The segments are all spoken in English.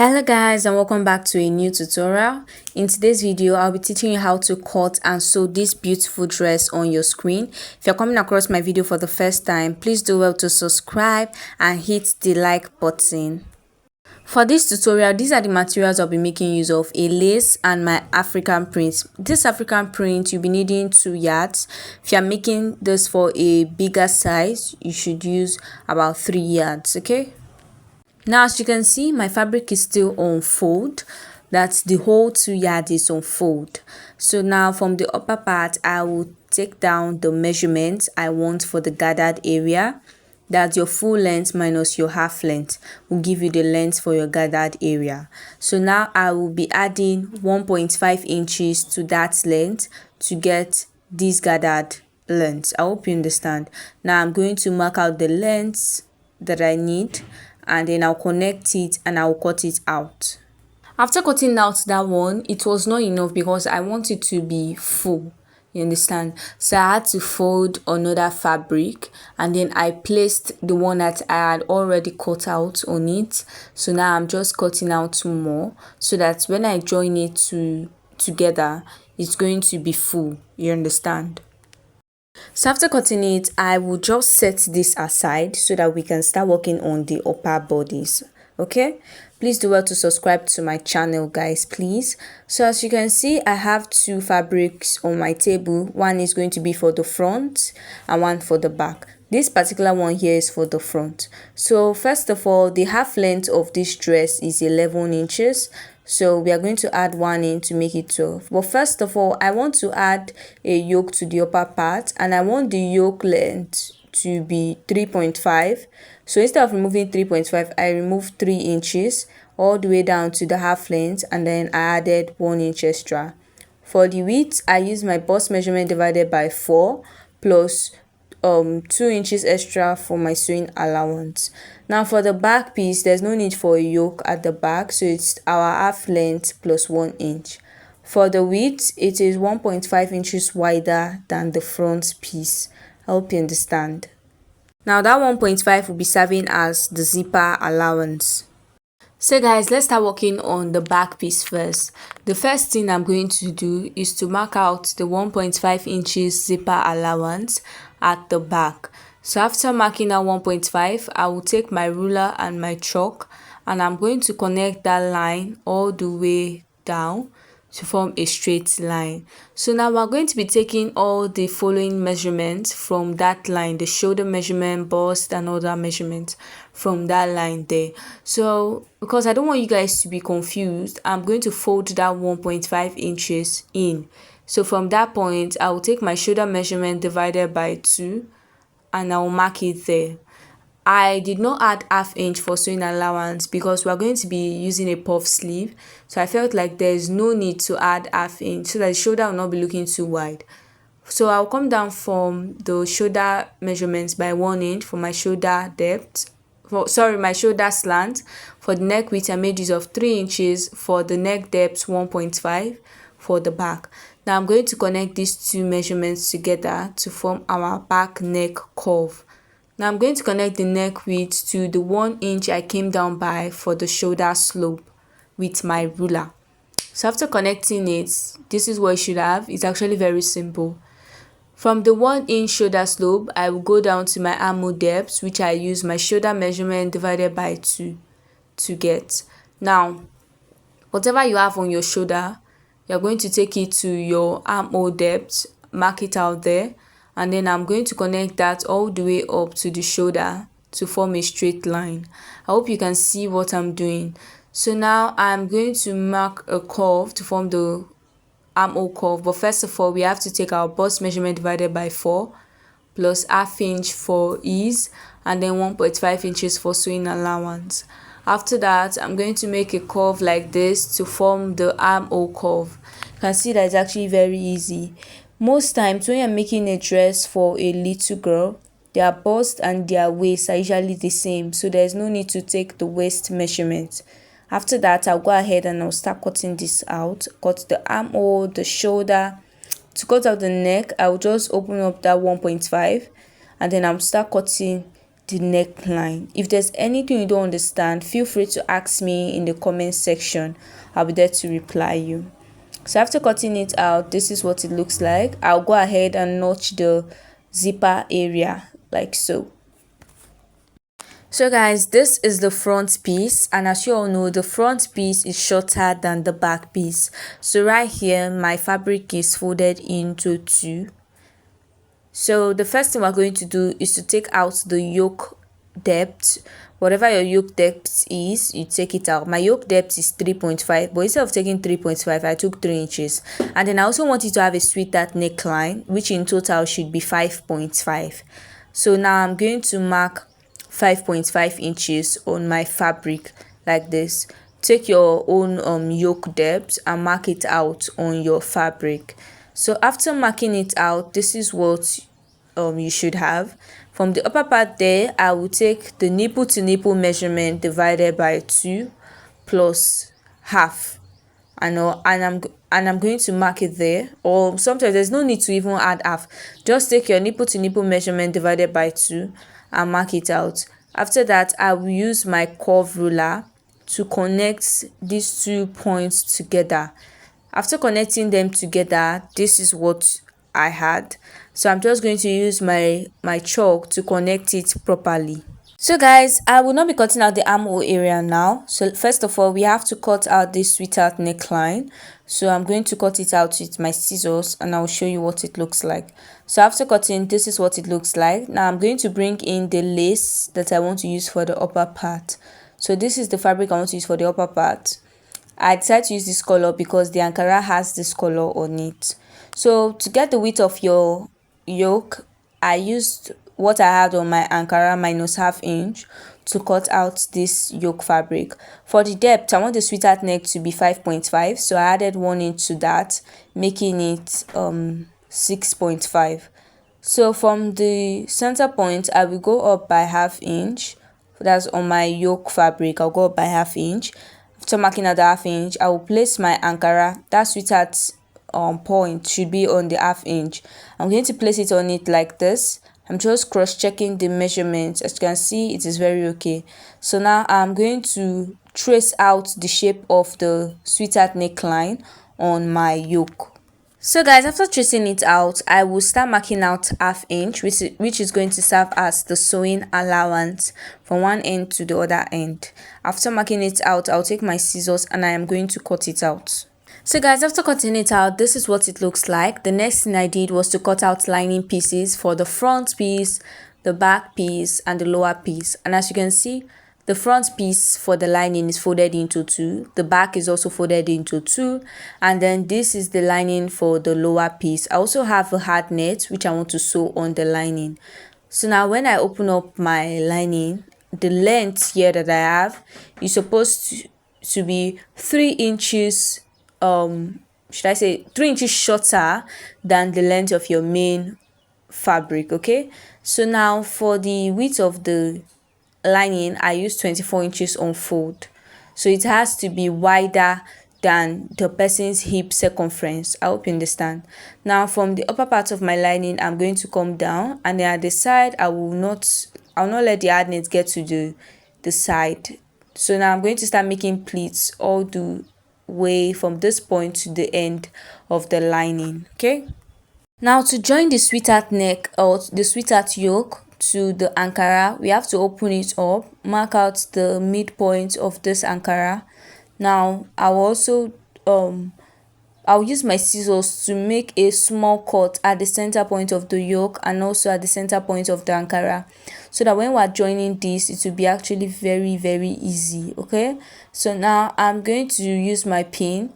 Hello guys, and welcome back to a new tutorial. In today's video I'll be teaching you how to cut and sew this beautiful dress on your screen. If you're coming across my video for the first time, please do well to subscribe and hit the like button. For this tutorial, these are the materials I'll be making use of: a lace and my African print. This African print, you'll be needing 2 yards. If you're making this for a bigger size, you should use about 3 yards. Okay, now as you can see, my fabric is still on fold. That's the whole 2 yards is on fold. So now from the upper part, I will take down the measurements I want for the gathered area. That's your full length minus your half length will give you the length for your gathered area. So now I will be adding 1.5 inches to that length to get this gathered length. I hope you understand. Now I'm going to mark out the lengths that I need, and then I'll connect it and I'll cut it out. After cutting out that one, it was not enough because I want it to be full. You understand? So I had to fold another fabric, and then I placed the one that I had already cut out on it. So now I'm just cutting out more so that when I join it together, it's going to be full. You understand? So after cutting it, I will just set this aside so that we can start working on the upper bodies. Okay, please do well to subscribe to my channel, guys, please. So as you can see, I have 2 fabrics on my table. One is going to be for the front and one for the back. This particular one here is for the front. So first of all, the half length of this dress is 11 inches. So we are going to add 1 inch to make it 12. But first of all, I want to add a yoke to the upper part, and I want the yoke length to be 3.5. So instead of removing 3.5, I removed 3 inches all the way down to the half length, and then I added 1 inch extra. For the width, I used my bust measurement divided by 4 plus 2 inches extra for my sewing allowance. Now for the back piece, there's no need for a yoke at the back, so it's our half length plus 1 inch. For the width, it is 1.5 inches wider than the front piece. I hope you understand. Now that 1.5 will be serving as the zipper allowance. So guys, let's start working on the back piece first. The first thing I'm going to do is to mark out the 1.5 inches zipper allowance at the back. So after marking out 1.5, I will take my ruler and my chalk, and I'm going to connect that line all the way down to form a straight line. So now we're going to be taking all the following measurements from that line: the shoulder measurement, bust, and other measurements from that line there. So because I don't want you guys to be confused, I'm going to fold that 1.5 inches in. So from that point, I will take my shoulder measurement divided by 2 and I will mark it there. I did not add half inch for sewing allowance because we are going to be using a puff sleeve. So I felt like there is no need to add half inch so that the shoulder will not be looking too wide. So I'll come down from the shoulder measurements by 1 inch for my shoulder depth. My shoulder slant. For the neck width, I made use of 3 inches. For the neck depth, 1.5 for the back. Now I'm going to connect these 2 measurements together to form our back neck curve. Now I'm going to connect the neck width to the 1 inch I came down by for the shoulder slope with my ruler. So after connecting it, this is what you should have. It's actually very simple. From the 1 inch shoulder slope, I will go down to my armhole depth, which I use my shoulder measurement divided by 2 to get. Now, whatever you have on your shoulder, you're going to take it to your armhole depth, mark it out there, and then I'm going to connect that all the way up to the shoulder to form a straight line. I hope you can see what I'm doing. So now I'm going to mark a curve to form the armhole curve. But first of all, we have to take our bust measurement divided by 4 plus half inch for ease, and then 1.5 inches for sewing allowance. After that, I'm going to make a curve like this to form the armhole curve. You can see that it's actually very easy. Most times when you're making a dress for a little girl, their bust and their waist are usually the same, so there's no need to take the waist measurement. After that, I'll go ahead and I'll start cutting this out. Cut the armhole, the shoulder. To cut out the neck, I'll just open up that 1.5 and then I'll start cutting the neckline. If there's anything you don't understand, feel free to ask me in the comment section. I'll be there to reply you. So after cutting it out, this is what it looks like. I'll go ahead and notch the zipper area like so. So guys, this is the front piece, and as you all know, the front piece is shorter than the back piece. So right here, my fabric is folded into two. So the first thing we're going to do is to take out the yoke depth. Whatever your yoke depth is, you take it out. My yoke depth is 3.5, but instead of taking 3.5, I took 3 inches. And then I also want you to have a sweetheart neckline, which in total should be 5.5. So now I'm going to mark 5.5 inches on my fabric like this. Take your own yoke depth and mark it out on your fabric. So after marking it out, this is what you should have. From the upper part there, I will take the nipple to nipple measurement divided by 2 plus half. And I'm going to mark it there, or sometimes there's no need to even add half. Just take your nipple to nipple measurement divided by 2 and mark it out. After that, I will use my curve ruler to connect these 2 points together. After connecting them together, this is what I had. So I'm just going to use my chalk to connect it properly. So guys, I will not be cutting out the armhole area now. So first of all, we have to cut out this sweetheart neckline. So I'm going to cut it out with my scissors and I'll show you what it looks like. So after cutting, this is what it looks like. Now I'm going to bring in the lace that I want to use for the upper part. So this is the fabric I want to use for the upper part. I decided to use this color because the Ankara has this color on it. So to get the width of your yoke, I used what I had on my Ankara minus ½ inch to cut out this yoke fabric. For the depth, I want the sweetheart neck to be 5.5, so I added 1 inch to that, making it 6.5. So from the center point, I will go up by ½ inch. That's on my yoke fabric. I'll go up by ½ inch. After marking out the ½ inch, I will place my Ankara. That sweetheart point should be on the ½ inch. I'm going to place it on it like this. I'm just cross-checking the measurements. As you can see, it is very okay. So now I'm going to trace out the shape of the sweetheart neckline on my yoke. So guys, after tracing it out, I will start marking out ½ inch, which is going to serve as the sewing allowance from one end to the other end. After marking it out, I'll take my scissors and I am going to cut it out. So guys, after cutting it out, this is what it looks like. The next thing I did was to cut out lining pieces for the front piece, the back piece, and the lower piece. And as you can see, the front piece for the lining is folded into 2. The back is also folded into 2. And then this is the lining for the lower piece. I also have a hard net, which I want to sew on the lining. So now when I open up my lining, the length here that I have is supposed to be 3 inches should I say 3 inches shorter than the length of your main fabric. Okay, so now for the width of the lining, I use 24 inches on fold, so it has to be wider than the person's hip circumference. I hope you understand. Now from the upper part of my lining, I'm going to come down, and then at the side I'll not let the hard net get to the side. So now I'm going to start making pleats all the way from this point to the end of the lining. Okay, now to join the sweetheart neck or the sweetheart yoke to the Ankara, we have to open it up, mark out the midpoint of this Ankara. Now I'll use my scissors to make a small cut at the center point of the yoke and also at the center point of the Ankara, so that when we're joining this, it will be actually very, very easy. Okay, so now I'm going to use my pin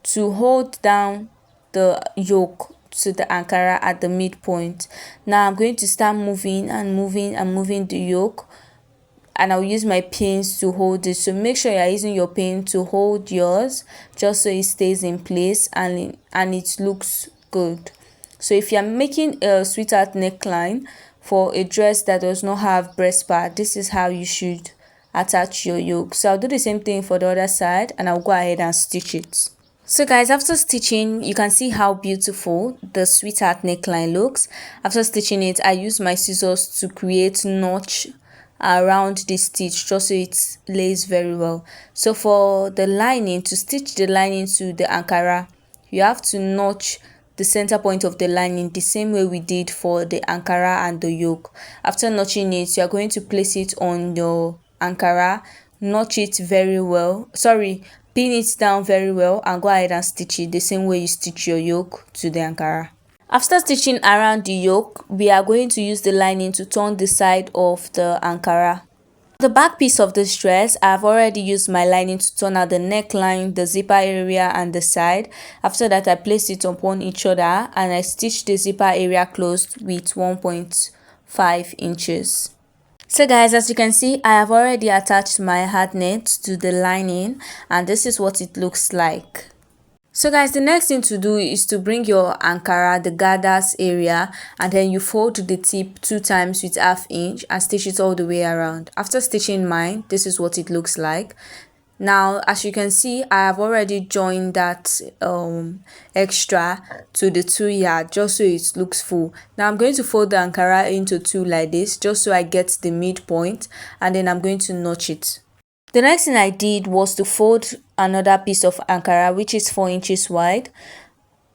to hold down the yoke to the Ankara at the midpoint. Now I'm going to start moving and moving and moving the yoke, and I'll use my pins to hold it. So make sure you're using your pin to hold yours, just so it stays in place and it looks good. So if you're making a sweetheart neckline for a dress that does not have breast part, this is how you should attach your yoke. So I'll do the same thing for the other side, and I'll go ahead and stitch it. So guys, after stitching, you can see how beautiful the sweetheart neckline looks. After stitching it, I use my scissors to create notch around the stitch just so it lays very well. So for the lining, to stitch the lining to the ankara, you have to notch the center point of the lining the same way we did for the ankara and the yoke. After notching it, you are going to place it on your ankara, notch it very well, pin it down very well, and go ahead and stitch it the same way you stitch your yoke to the ankara. After stitching around the yoke, we are going to use the lining to turn the side of the ankara. The back piece of this dress, I've already used my lining to turn out the neckline, the zipper area and the side. After that, I placed it upon each other and I stitched the zipper area closed with 1.5 inches. So guys, as you can see, I have already attached my hard net to the lining and this is what it looks like. So guys, the next thing to do is to bring your ankara, the gathers area, and then you fold the tip 2 times with 1/2 inch and stitch it all the way around. After stitching mine, this is what it looks like. Now, as you can see, I have already joined that extra to the 2 yard just so it looks full. Now I'm going to fold the ankara into 2 like this just so I get the midpoint, and then I'm going to notch it. The next thing I did was to fold another piece of ankara which is 4 inches wide,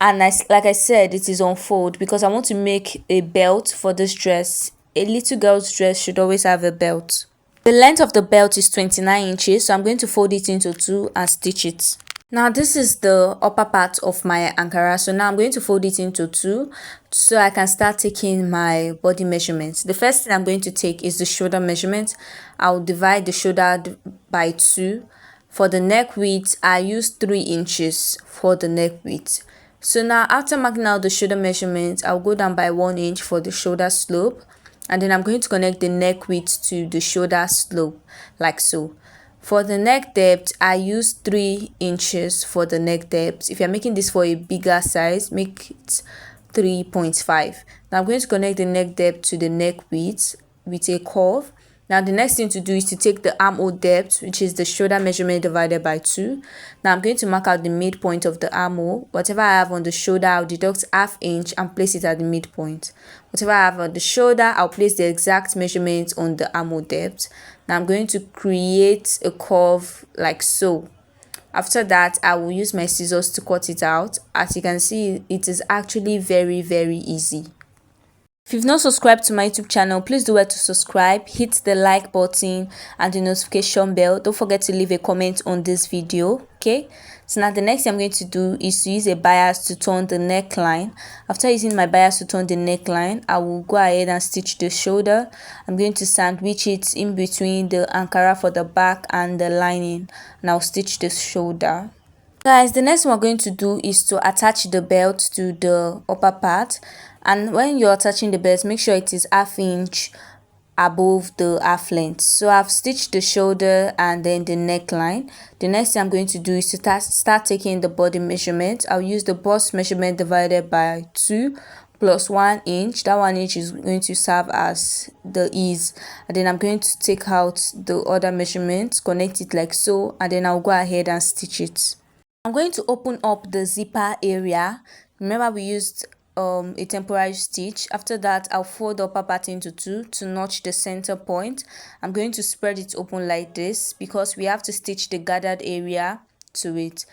and like I said, it is on fold because I want to make a belt for this dress. A little girl's dress should always have a belt. The length of the belt is 29 inches, so I'm going to fold it into 2 and stitch it. Now this is the upper part of my ankara, so now I'm going to fold it into 2 so I can start taking my body measurements. The first thing I'm going to take is the shoulder measurement. I'll divide the shoulder by 2. For the neck width, I used 3 inches for the neck width. So now after marking out the shoulder measurement, I'll go down by 1 inch for the shoulder slope, and then I'm going to connect the neck width to the shoulder slope like so. For the neck depth, I use 3 inches for the neck depth. If you're making this for a bigger size, make it 3.5. Now I'm going to connect the neck depth to the neck width with a curve. Now the next thing to do is to take the armhole depth, which is the shoulder measurement divided by 2. Now I'm going to mark out the midpoint of the armhole. Whatever I have on the shoulder, I'll deduct 1/2 inch and place it at the midpoint. Whatever I have on the shoulder, I'll place the exact measurement on the armhole depth. Now I'm going to create a curve like so. After that, I will use my scissors to cut it out. As you can see, it is actually very easy. If you've not subscribed to my YouTube channel, please do well to subscribe, hit the like button and the notification bell. Don't forget to leave a comment on this video, okay? So now the next thing I'm going to do is to use a bias to turn the neckline. After using my bias to turn the neckline, I will go ahead and stitch the shoulder. I'm going to sandwich it in between the ankara for the back and the lining, and I'll stitch the shoulder. Guys, the next one we're going to do is to attach the belt to the upper part, and when you're attaching the belt, make sure it is 1/2 inch above the half length. So I've stitched the shoulder and then the neckline. The next thing I'm going to do is to start taking the body measurement. I'll use the bust measurement divided by 2 plus 1 inch. That 1 inch is going to serve as the ease, and then I'm going to take out the other measurement, connect it like so, and then I'll go ahead and stitch it. I'm going to open up the zipper area. Remember we used a temporary stitch. After that, I'll fold the upper part into 2 to notch the center point. I'm going to spread it open like this because we have to stitch the gathered area to it.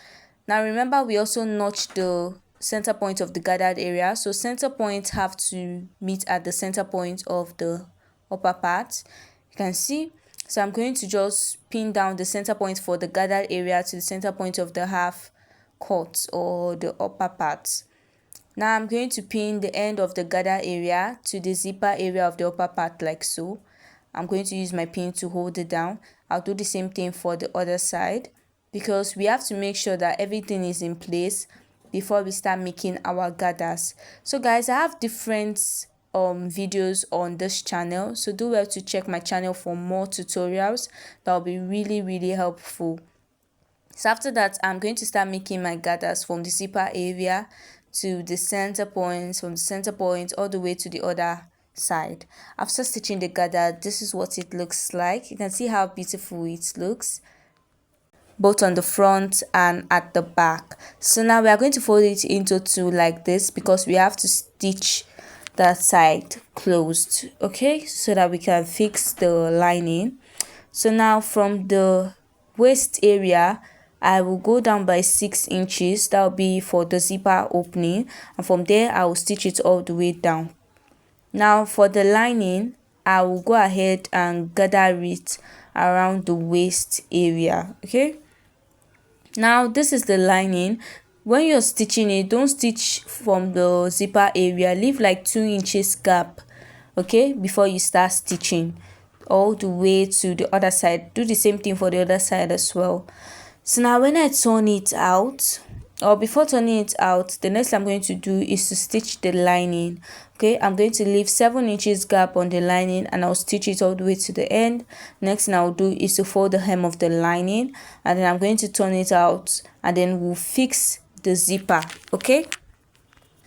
Now remember, we also notched the center point of the gathered area, so center points have to meet at the center point of the upper part. You can see. So I'm going to just pin down the center point for the gathered area to the center point of the half cut or the upper part. Now I'm going to pin the end of the gathered area to the zipper area of the upper part like so. I'm going to use my pin to hold it down. I'll do the same thing for the other side because we have to make sure that everything is in place before we start making our gathers. So guys, I have different videos on this channel, so do well to check my channel for more tutorials. That will be really helpful. So after that, I'm going to start making my gathers from the zipper area to the center point, from the center point all the way to the other side. After stitching the gather, this is what it looks like. You can see how beautiful it looks, both on the front and at the back. So now we are going to fold it into 2 like this because we have to stitch that side closed, okay, so that we can fix the lining. So now from the waist area, I will go down by 6 inches. That will be for the zipper opening, and from there I will stitch it all the way down. Now for the lining, I will go ahead and gather it around the waist area, okay. Now this is the lining. When you're stitching it, don't stitch from the zipper area, leave like 2 inches gap, okay, before you start stitching all the way to the other side. Do the same thing for the other side as well. So now when I turn it out, or before turning it out, the next I'm going to do is to stitch the lining, okay. I'm going to leave 7 inches gap on the lining, and I'll stitch it all the way to the end. Next thing I'll do is to fold the hem of the lining, and then I'm going to turn it out, and then we'll fix the zipper, okay.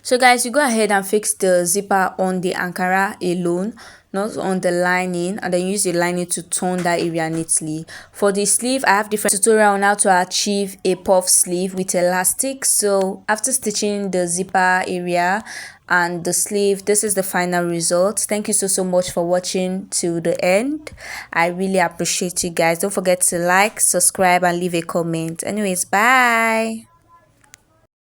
So guys, you go ahead and fix the zipper on the ankara alone, not on the lining, and then use the lining to turn that area neatly. For the sleeve, I have different tutorial on how to achieve a puff sleeve with elastic. So after stitching the zipper area and the sleeve, this is the final result. Thank you so much for watching to the end. I really appreciate you guys. Don't forget to like, subscribe, and leave a comment. Anyways, bye.